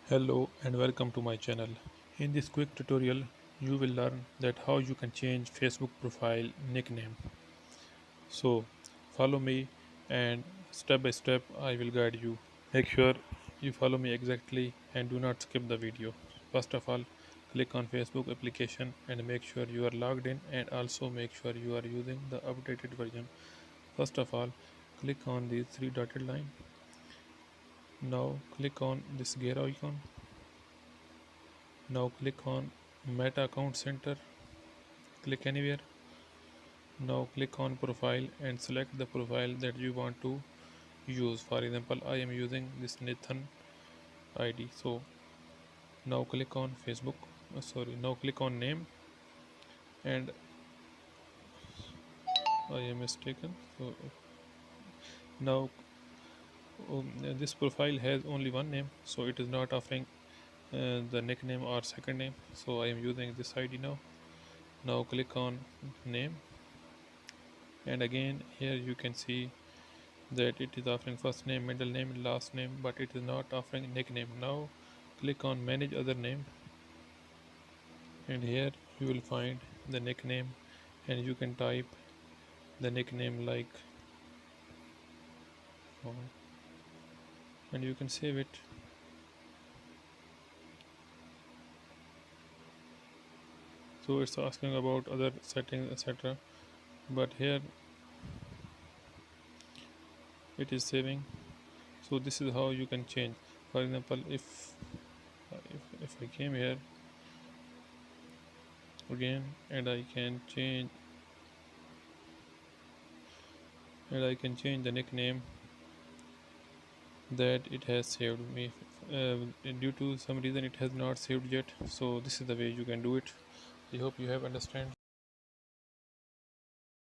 Hello and welcome to my channel. In this quick tutorial, you will learn that how you can change Facebook profile nickname. So, follow me and step by step I will guide you. Make sure you follow me exactly and do not skip the video. First of all, click on Facebook application and make sure you are logged in and also make sure you are using the updated version. First of all, click on the three dotted line. Now click on this gear icon. Now click on Meta Account Center. Click anywhere. Now click on profile and select the profile that you want to use. For example, I am using this Nathan ID. So now click on Facebook. Now click on name and I am mistaken. So now this profile has only one name, so it is not offering the nickname or second name. So I am using this ID now. Now click on name and again here you can see that it is offering first name, middle name, last name, but it is not offering nickname. Now click on manage other name and here you will find the nickname and you can type the nickname like uh, and you can save it. So it's asking about other settings, etc., but here it is saving. So this is how you can change. For example, if I came here again and I can change the nickname that it has saved me. Due to some reason it has not saved yet, so this is the way you can do it. I hope you have understand.